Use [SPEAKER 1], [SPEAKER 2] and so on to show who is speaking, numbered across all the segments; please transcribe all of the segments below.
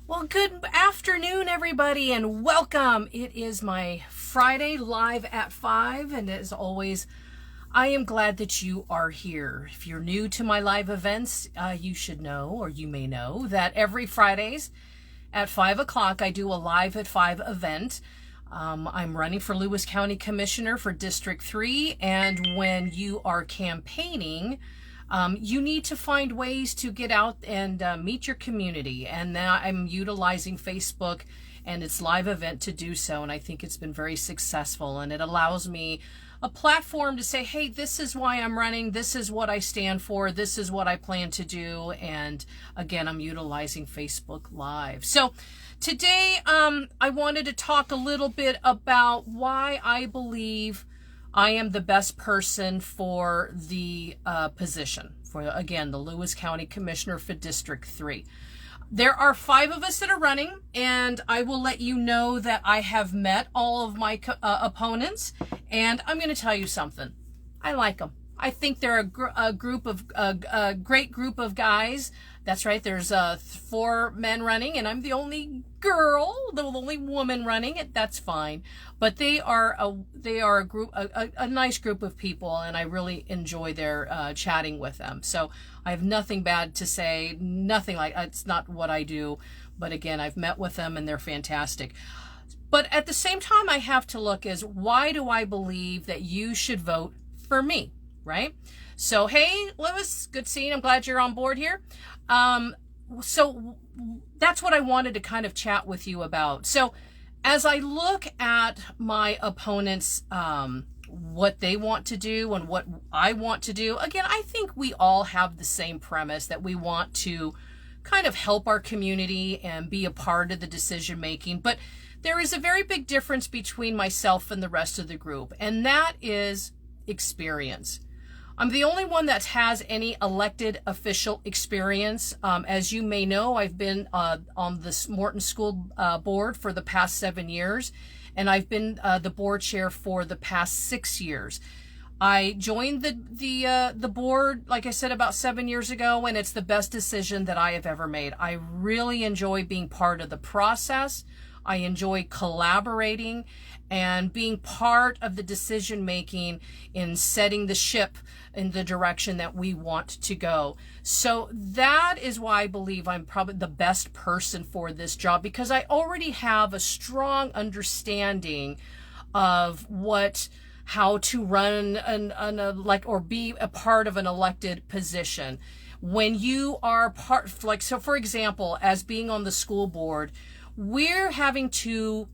[SPEAKER 1] Well, good afternoon, everybody, and welcome. It is my Friday live at 5, and as always, I am glad that you are here. If you're new to my live events, you should know, or you may know, that every Fridays at 5 o'clock, I do a Live at 5 event. I'm running for Lewis County Commissioner for District 3, and when you are campaigning, you need to find ways to get out and meet your community. And now I'm utilizing Facebook and its live event to do so. And I think it's been very successful. And it allows me a platform to say, hey, this is why I'm running. This is what I stand for. This is what I plan to do. And again, I'm utilizing Facebook Live. So today, I wanted to talk a little bit about why I believe I am the best person for the position, for, again, the Lewis County Commissioner for District 3. There are 5 of us that are running, and I will let you know that I have met all of my opponents, and I'm going to tell you something. I like them. I think they're a great group of guys. That's right. There's 4 men running, and I'm the only girl, the only woman running it. That's fine. But they are a group, a nice group of people, and I really enjoy their chatting with them. So I have nothing bad to say. Nothing like it's not what I do. But again, I've met with them, and they're fantastic. But at the same time, I have to look as why do I believe that you should vote for me? Right? So, hey, Lewis, good seeing you. I'm glad you're on board here. So that's what I wanted to kind of chat with you about. So as I look at my opponents, what they want to do and what I want to do, again, I think we all have the same premise that we want to kind of help our community and be a part of the decision making. But there is a very big difference between myself and the rest of the group, and that is experience. I'm the only one that has any elected official experience. As you may know, I've been on the Morton School Board for the past 7 years, and I've been the board chair for the past 6 years. I joined the board, like I said, about 7 years ago, and it's the best decision that I have ever made. I really enjoy being part of the process. I enjoy collaborating and being part of the decision making in setting the ship in the direction that we want to go. So that is why I believe I'm probably the best person for this job, because I already have a strong understanding of how to run or be a part of an elected position. When you are so for example, as being on the school board, we're having to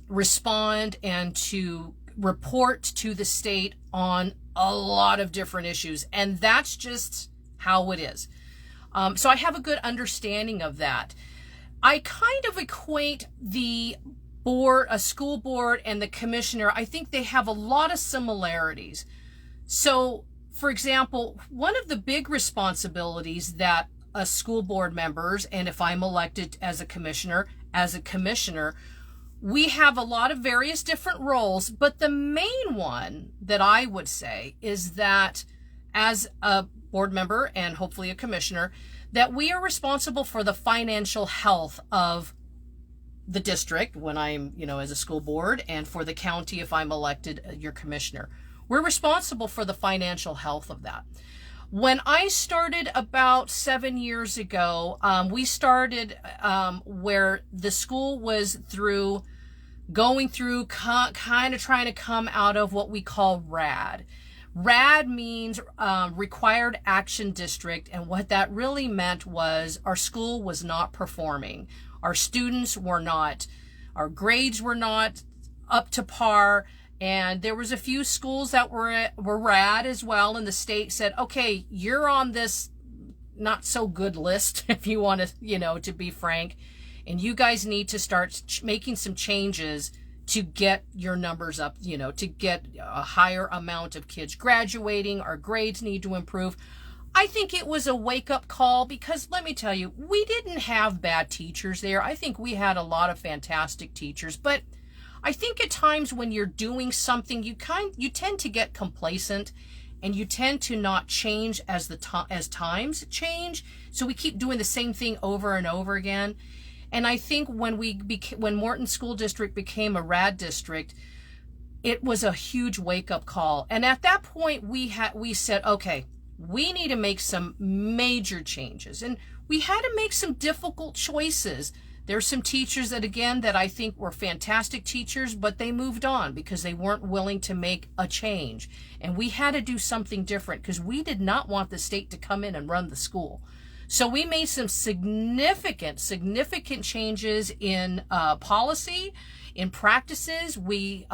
[SPEAKER 1] respond and to report to the state on a lot of different issues, and that's just how it is. So I have a good understanding of that. I kind of equate the board, a school board, and the commissioner. I think they have a lot of similarities. So, for example, one of the big responsibilities that a school board members, and if I'm elected as a commissioner, we have a lot of various different roles, but the main one that I would say is that as a board member and hopefully a commissioner, that we are responsible for the financial health of the district when I'm, as a school board, and for the county if I'm elected your commissioner. We're responsible for the financial health of that. When I started about 7 years ago, we started where the school was going through kind of trying to come out of what we call RAD. RAD means Required Action District, and what that really meant was our school was not performing. Our students were not, our grades were not up to par. And there was a few schools that were RAD as well, and the state said, okay, you're on this not so good list, if you want to, to be frank, and you guys need to start making some changes to get your numbers up, to get a higher amount of kids graduating. Our grades need to improve. I think it was a wake-up call, because let me tell you, we didn't have bad teachers there. I think we had a lot of fantastic teachers, but I think at times when you're doing something, you tend to get complacent, and you tend to not change as times change. So we keep doing the same thing over and over again. And I think when when Morton School District became a RAD district, it was a huge wake-up call. And at that point, we said, okay, we need to make some major changes. And we had to make some difficult choices. There's some teachers that, again, that I think were fantastic teachers, but they moved on because they weren't willing to make a change. And we had to do something different because we did not want the state to come in and run the school. So we made some significant changes in policy, in practices. We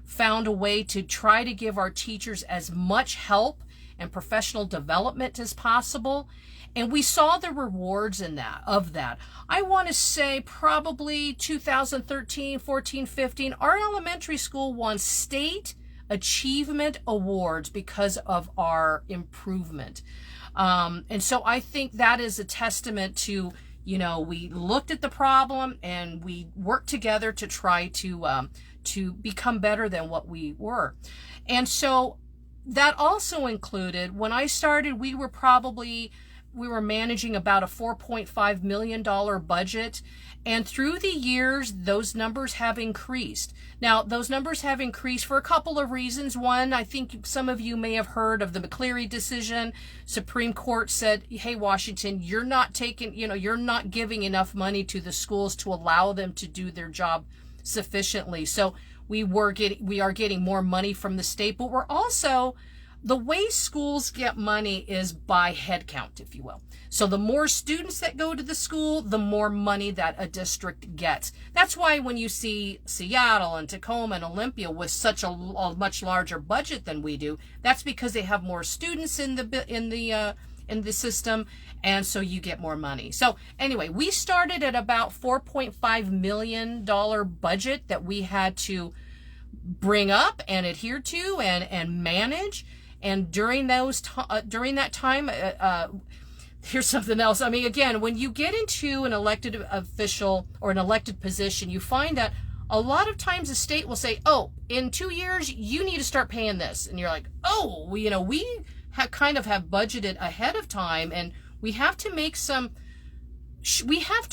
[SPEAKER 1] found a way to try to give our teachers as much help and professional development as possible. And we saw the rewards of that. I want to say probably 2013, 14, 15, our elementary school won state achievement awards because of our improvement. And so I think that is a testament to, we looked at the problem and we worked together to try to become better than what we were. And so that also included, when I started, we were managing about a $4.5 million budget. And through the years, those numbers have increased. Now, those numbers have increased for a couple of reasons. One, I think some of you may have heard of the McCleary decision. Supreme Court said, hey, Washington, you're not giving enough money to the schools to allow them to do their job sufficiently. So we are getting more money from the state, but we're also, the way schools get money is by head count, if you will. So the more students that go to the school, the more money that a district gets. That's why when you see Seattle and Tacoma and Olympia with such a much larger budget than we do, that's because they have more students in the system, and so you get more money. So anyway, we started at about $4.5 million budget that we had to bring up and adhere to and manage. And during that time, here's something else. I mean, again, when you get into an elected official or an elected position, you find that a lot of times the state will say, oh, in 2 years, you need to start paying this. And you're like, oh, we have budgeted ahead of time, and we have to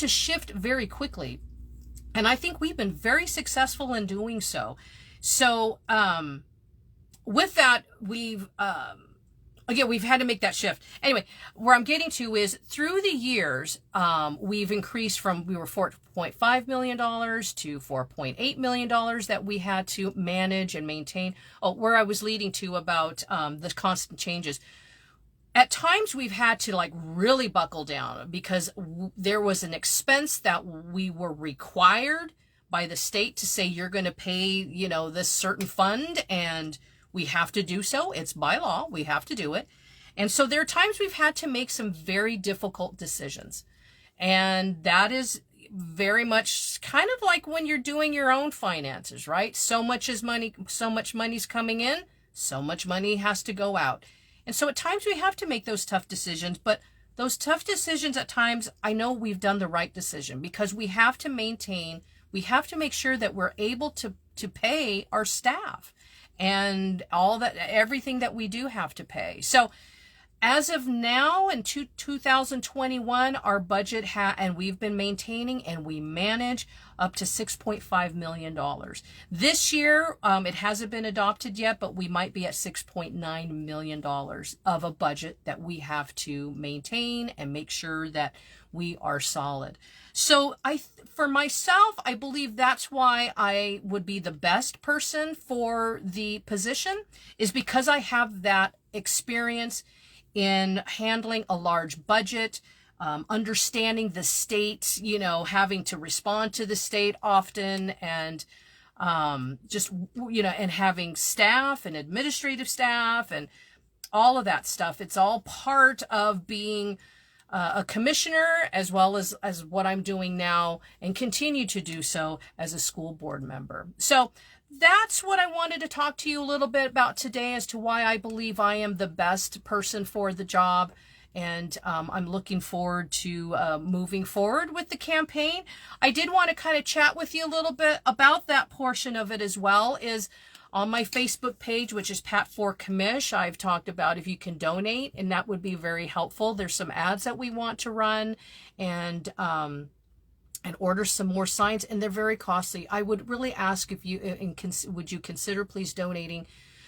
[SPEAKER 1] shift very quickly. And I think we've been very successful in doing so. So, with that, we've had to make that shift. Anyway, where I'm getting to is through the years, we've increased we were $4.5 million to $4.8 million that we had to manage and maintain. Oh, where I was leading to about the constant changes. At times we've had to really buckle down because there was an expense that we were required by the state to say, you're going to pay, this certain fund, and we have to do so. It's by law. We have to do it. And so there are times we've had to make some very difficult decisions. And that is very much kind of like when you're doing your own finances, right? So much money's coming in, so much money has to go out. And so at times we have to make those tough decisions, but those tough decisions at times, I know we've done the right decision because we have to make sure that we're able to pay our staff and everything that we do have to pay. So as of now in 2021, our budget and we've been maintaining and we manage up to $6.5 million. This year, it hasn't been adopted yet, but we might be at $6.9 million of a budget that we have to maintain and make sure that we are solid. So for myself, I believe that's why I would be the best person for the position, is because I have that experience in handling a large budget, understanding the state, having to respond to the state often, and and having staff and administrative staff and all of that stuff. It's all part of being a commissioner, as well as what I'm doing now and continue to do so as a school board member. So that's what I wanted to talk to you a little bit about today as to why I believe I am the best person for the job. And I'm looking forward to moving forward with the campaign. I did want to kind of chat with you a little bit about that portion of it as well. Is on my Facebook page, which is Pat for Commish, I've talked about if you can donate, and that would be very helpful. There's some ads that we want to run, and and order some more signs, and they're very costly. I would really ask if you, would you consider please donating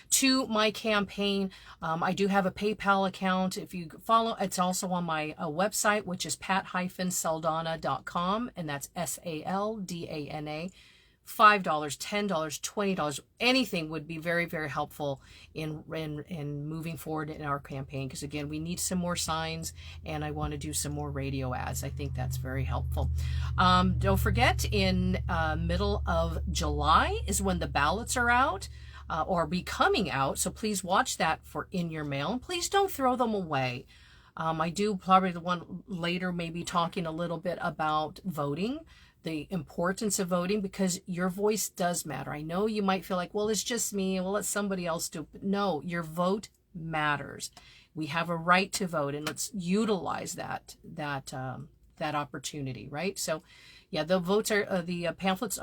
[SPEAKER 1] to my campaign. I do have a PayPal account. If you follow, it's also on my website, which is pat-saldana.com, and that's SALDANA. $5, $10, $20, anything would be very, very helpful in moving forward in our campaign. Because again, we need some more signs, and I want to do some more radio ads. I think that's very helpful. Don't forget, in middle of July is when the ballots are out. Or be coming out, so please watch that for in your mail, and please don't throw them away. I do probably the one later maybe talking a little bit about voting, the importance of voting, because your voice does matter. I know you might feel like, well, it's just me, we'll let somebody else do it. But no, your vote matters. We have a right to vote, and let's utilize that opportunity, right? So yeah, the votes are, the pamphlets,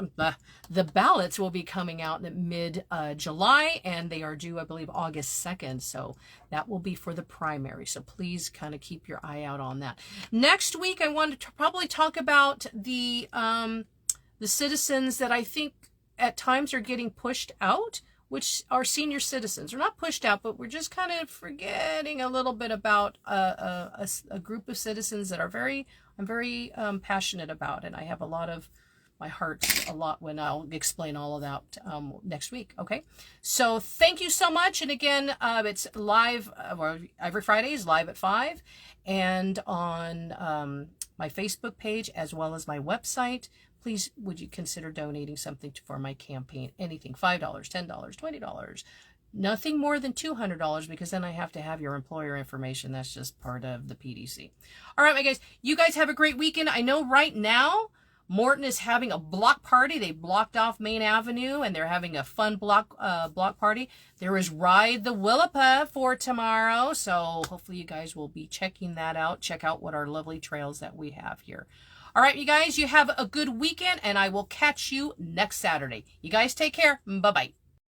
[SPEAKER 1] the ballots will be coming out in mid-July, and they are due, I believe, August 2nd. So that will be for the primary. So please kind of keep your eye out on that. Next week, I want to probably talk about the citizens that I think at times are getting pushed out, which are senior citizens. They're not pushed out, but we're just kind of forgetting a little bit about a group of citizens that are I'm very passionate about, and I have a lot of my heart a lot when I'll explain all of that next week. Okay, so thank you so much, and again, it's live every Friday is live at 5, and on my Facebook page as well as my website. Please, would you consider donating something for my campaign? Anything, $5, $10, $20. Nothing more than $200, because then I have to have your employer information. That's just part of the PDC. All right, my guys, you guys have a great weekend. I know right now Morton is having a block party. They blocked off Main Avenue, and they're having a fun block party. There is Ride the Willapa for tomorrow, so hopefully you guys will be checking that out. Check out what our lovely trails that we have here. All right, you guys, you have a good weekend, and I will catch you next Saturday. You guys take care. Bye-bye.